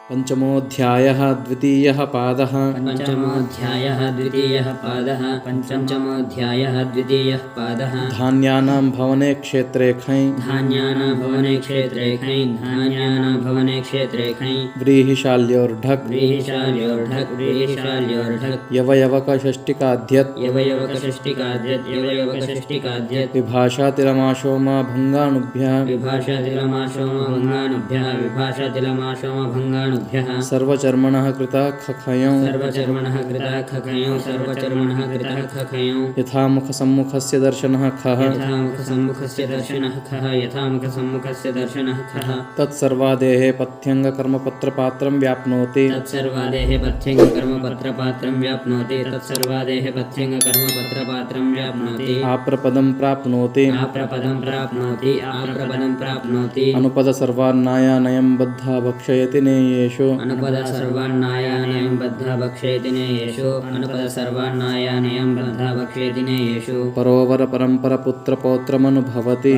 पंचमोऽध्यायः द्वितीयः पादः पंचमोऽध्यायः द्वितीयः पादः पंचमोऽध्यायः द्वितीयः पादः धान्यानां भवने क्षेत्रे खै धान्यानां भवने क्षेत्रे खै धान्यानां भवने क्षेत्रे खै व्रीहिशाल्योर्ढक् व्रीहिशाल्योर्ढक् यवयवकषष्टिकाद्यत् यवयवकषष्टिकाद्यत् विभाषातिरमाशोमा भङ्गानुभ्यः सर्वचर्मणः कृतः खखयों यथा मुखसम्मुखस्य दर्शनः खः तत्सर्वादेः पथ्यङ्गकर्मपत्रपात्रं व्याप्नोति आप्रपदं प्राप्नोति अनुपद सर्वान्नायानयं बद्धा भक्षयति नेयेषु परोवर परंपर पुत्र पौत्रमनुभवति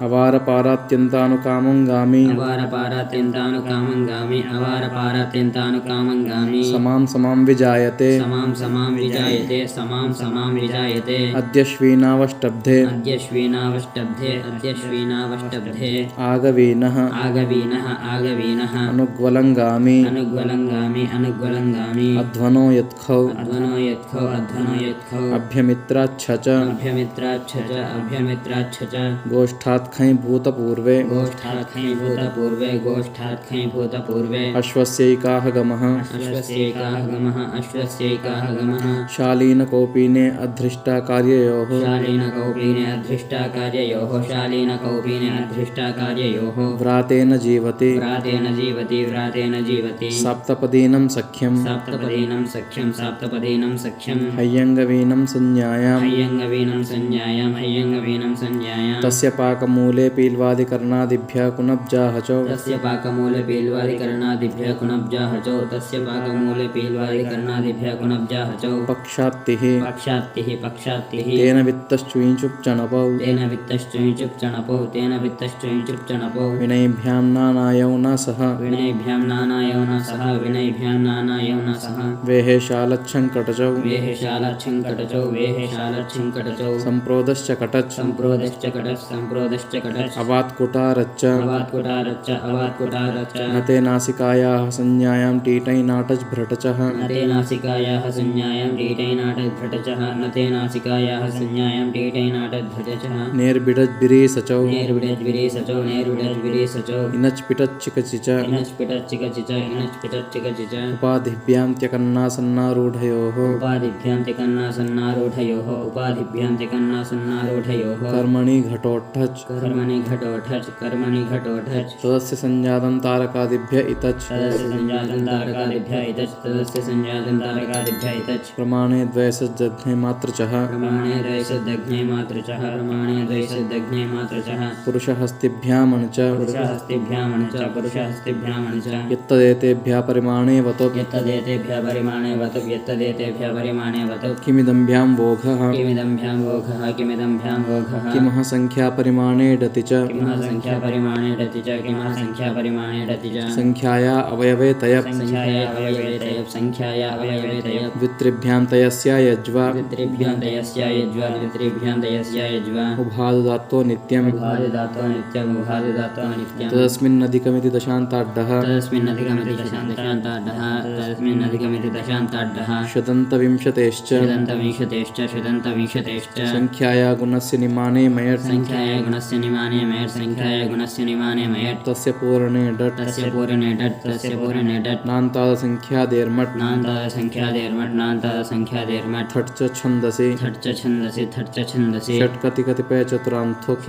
अवार पारात्यन्तानुकामंगामी समां समां विजायते अद्यश्वीनावष्टब्धे आगवीनः अनुग्वलंगामी अध्वनो यत्खौ अभ्यमित्राच्छ गोष्ठात्खै भूतपूर्वे अश्वस्यैकाः गमः शालीनकौपीने अधृष्टाकार्ययोः व्रातेन जीवति सप्तपदीनं सख्यं हय्यङ्गवीनं संज्ञायां तस्य पाकमूले पील्वादिकर्णादिभ्यः कुनब्जाहचौ पक्षात्तिः तेन वित्तश्चुञ्चुप्चणपौ विनैभ्यां नानायौ न सह वेहेशालच्छङ्कटचौ सम्प्रोदश्च कटच् अवात्कुटारच्च न ते नासिकायाः संज्ञायां टीटैनाटच् भ्रटचः नेर्बिडज्बिरीसचौ इनच् पिटच्चिकचिच उपाधिभ्यां त्यकन्नासन्नारूढयोः कर्मणि घटोत्थच् तदस्य संजातं तारकादिभ्य इतच् प्रमाणे द्वयसज्जघ्ने मात्रचः पुरुषहस्तिभ्यामणुच यत्तदेतेभ्यः परिमाणे वतुप् किमिदम्भ्यां वोघः किमः संख्यापरिमाणे डति च संख्याया अवयवे तयप् द्वित्रिभ्यां तयस्या यज्वा उभादुदात्तो नित्यम् तदस्मिन्नधिकमिति दशान्ताड्डः शतन्तविंशतेश्च संख्याया गुणस्य निमाने मयट् तस्य पूरणे डट् नान्तादसंख्यादेर्मट् थट् च छन्दसि षट्कति कतिपय चतुरान्थुक्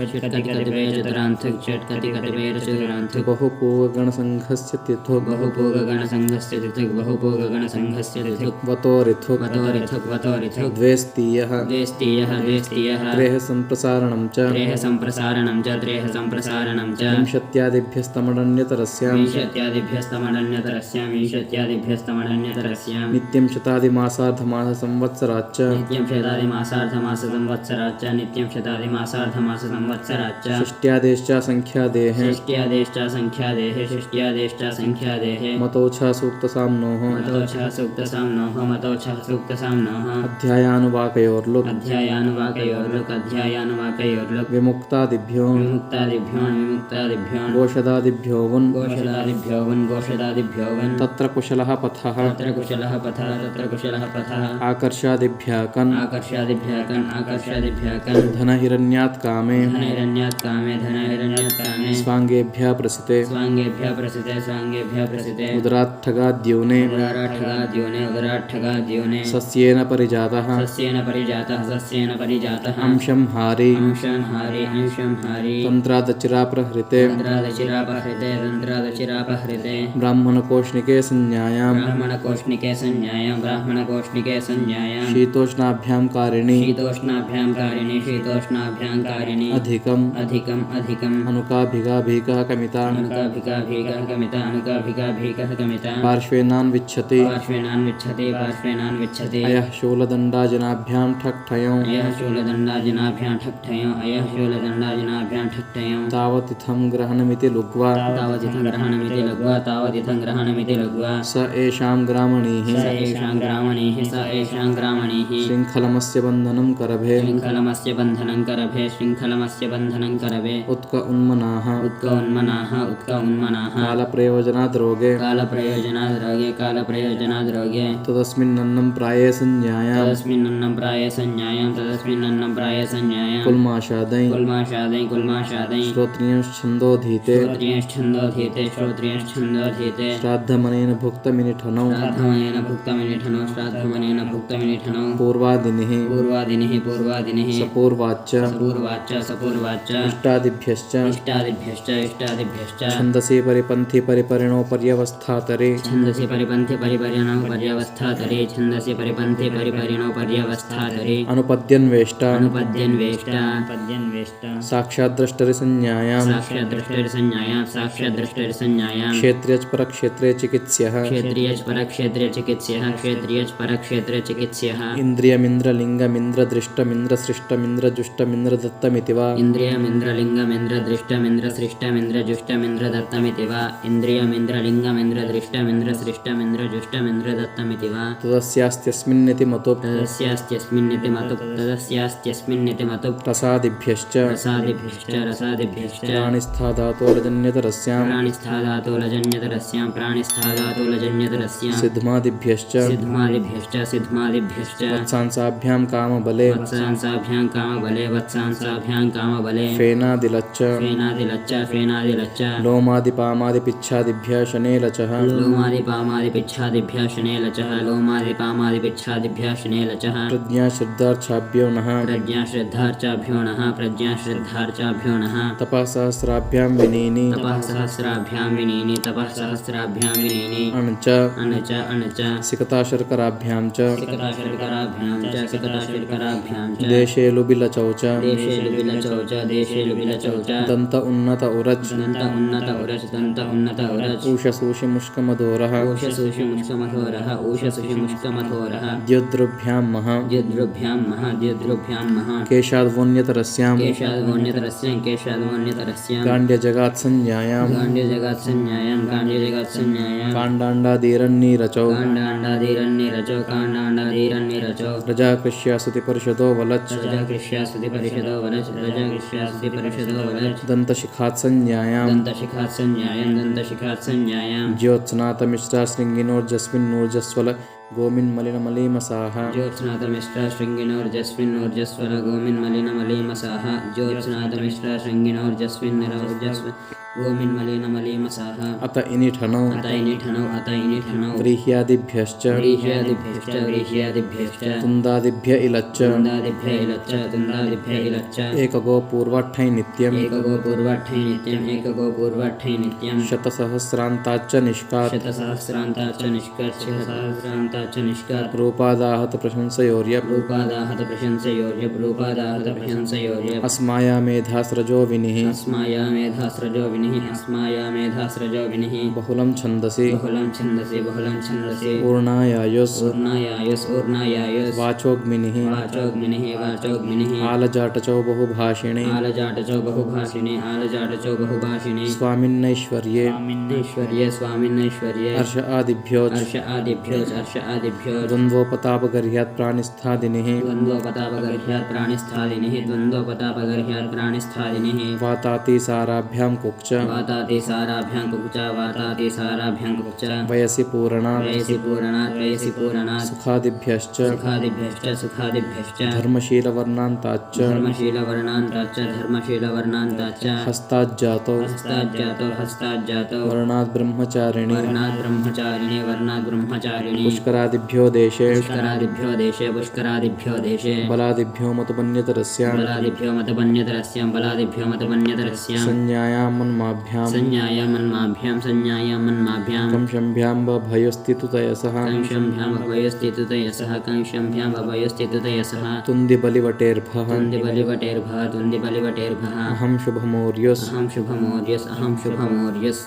बहुपूगगणसंघस्य तिथुक् वतोरिथुक् द्वेस्तीयः त्रेः सम्प्रसारणं च विंशत्यादिभ्यस्तमडन्यतरस्यां नित्यं शतादिमासार्धमाससंवत्सराच्च अप्सराच्च षष्ट्यादेश्च संख्यादेः षष्ट्यादेश्च संख्यादेः षष्ट्यादेश्च संख्यादेः मतोच्छः सूक्तसाम्नोः मतोच्छः सूक्तसाम्नोः मतोच्छः सूक्तसाम्नोः अध्यायानुवाकयोर्लुक् अध्यायानुवाकयोर्लुक् विमुक्तादिभ्यो विमुक्तादिभ्यो गोषदादिभ्यो वन् गोषदादिभ्यो वन् तत्र कुशलः पथः तत्र कुशलः पथः आकर्षादिभ्याकन् आकर्षादिभ्याकन् धनहिरण्यात् कामे धनहिरण्यात् कामे स्वाङ्गेभ्यः प्रसिते स्वाङ्गेभ्यः प्रसिते उदरात्ठगाद्यूने उदराट्ठगाद्योने सस्येन परिजातः सस्येन परिजातः अंशं हारी अंशं हारी तन्त्रादचिराप्रहृते तन्त्रादचिरापहृते ब्राह्मणकोष्णिके संज्ञायां ब्राह्मणकोष्णिके संज्ञायां शीतोष्णाभ्यां कारिणी शीतोष्णाभ्यां अधिकम् अधिकम् अनुकाभिगाभिकः कमिता अनुकाभिकाभिकः कमिता पार्श्वेनान्विच्छति पार्श्वेनान्विच्छति अयः शूलदण्डाजनाभ्यां ठक्ठयों शूलदण्डाजनाभ्यां ठक्ठयों तावतिथं ग्रहणमिति लुग्वा तावदिथं ग्रहणमिति लघ्वा स एषां ग्रामणीः स एषां ग्रामणीः शृङ्खलमस्य बन्धनं करभे शृङ्खलमस्य बन्धनं करभे उत्क उन्मनाः उत्क-उन्मनाः कालप्रयोजनाद्रोगे कालप्रयोजनाद्रोगे तदस्मिन्नन्नं प्राये संज्ञायां तदस्मिन्नन्नं प्राये संज्ञायां कुल्माषादै श्रोत्रियश्छन्दोधीते श्रोत्रियश्छन्दोधीते श्राद्धमनेन भुक्तमिनिठनौ श्राद्धमनेन भुक्तमिनिठनौ पूर्वादिनिः सपूर्वाच्च इष्टादिभ्यश्च इष्टादिभ्यश्च छन्दसि परिपन्थि परिपरिणोपर्यवस्थातरे अनुपद्यन्वेष्टा साक्षाद्द्रष्टरिसंज्ञायां क्षेत्र्यच् परक्षेत्रे चिकित्स्यः क्षेत्रीयच् इन्द्रियमिन्द्रलिङ्गमिन्द्रदृष्टमिन्द्रसृष्टमिन्द्रजुष्टमिन्द्रदत्तमिति वा इन्द्रियमिन्द्रलिङ्गमिन्द्रदृष्टमिन्द्रजुष्टमिन्द्रदत्तमिति वा इन्द्रियमिन्द्रलिङ्गमिन्द्रदृष्टमिन्द्रजुष्टमिन्द्रदत्तमिति वा तदस्यास्त्यस्मिन्निति मतुप् तदस्यास्त्यस्मिन्निति मतुप् रसादिभ्यश्च प्राणिस्थाधातोरजन्यतरस्यां सिद्ध्मादिभ्यश्च वत्सांसाभ्यां कामबले फेनादिलच्च लोमादिपामादिपिच्छादिभ्यः शनेलचः प्रज्ञाश्रद्धार्चाभ्यो नः तपःसहस्राभ्यां विनीनि अणच सिकताशर्कराभ्यां च देशे लुबिलचौ च दन्त उन्नत उरच् ऊषसूषिमुष्कमधोरः द्युद्रुभ्यां मह केशाद्वोन्यतरस्यां गाण्ड्यजगात्संज्ञायां काण्डाण्डादीरन्नीरचौ रजाकृष्यासुतिपरिषदो वलच् दन्तशिखात्संज्ञायां ज्योत्स्नातमिश्रा शृङ्गिनोर्जस्मिन्नूर्जस्वल गोमिन्मलिनमलीमसाः अत इनिठनौ व्रीह्यादिभ्यश्च तुन्दादिभ्य इलच्च एकगो पूर्वाठ्ठै नित्यम् शतसहस्रान्ताच्च निष्कात् रूपादाहत प्रशंसयोर्यप् अस्माया मेधास्रजो विनिः विनिः अस्मायामेधास्रजो विनिः बहुलं छन्दसि बहुलं छन्दसि बहुलं छन्दसि ऊर्णायायुस् ऊर्णायायुस् ऊर्णायायुस् वाचोऽग्निः वाचोऽग्निः वाचोऽग्निः आलजाटचौ बहुभाषिणे आलजाटचो बहुभाषिणे आलजाटचो बहुभाषिणे स्वामिन्नैश्वर्ये स्वामिन्नैश्वर्ये स्वामिन्नैश्वर्ये अर्ष आदिभ्यो अर्ष आदिभ्यो अर्ष आदिभ्यो द्वन्द्वोपतापगर्ह्यात् प्राणिस्थादिनिः द्वन्द्वोपतापगर्ह्यात् प्राणिस्थादिनिः द्वन्द्वोपतापगर्ह्यात् प्राणिस्थादिनिः वातातिसाराभ्यां कुक्च वातातिसाराभ्यां कुक्च वातातिसाराभ्यां कुक्च वयसि पूरणात् वयसि पूरणात् वयसि पूरणात् सुखादिभ्यश्च सुखादिभ्यश्च सुखादिभ्यश्च धर्मशीलवर्णान्ताच्च धर्मशीलवर्णान्ताच्च धर्मशीलवर्णान्ताच्च हस्ताज्जातो हस्ताज्जातो हस्ताज्जातो वर्णात् ब्रह्मचारिणि वर्णात् ब्रह्मचारिणे वर्णात् ब्रह्मचारिणे पुष्करादिभ्यो देशे पुष्करादिभ्यो देशे पुष्करादिभ्यो देशे बलादिभ्यो मतमन्यतरस्यां बलादिभ्यो मतमन्यतरस्यां बलादिभ्यो मतमन्यतरस्यां संज्ञायां मन्माभ्यां संज्ञायां मन्माभ्यां संज्ञायां मन्माभ्यां कंशम्भ्यां भयोस्थितुतयसः कंशम्भ्यां भवयोस्थितुतयसः कंशम्भ्यां भवयोस्थितुतयसः तुन्दिबलिवटेर्भः तुन्दिबलिवटेर्भः तुन्दिबलिवटेर्भः अहं शुभमौर्यस् अहं शुभमौर्यस् अहं शुभमौर्यस्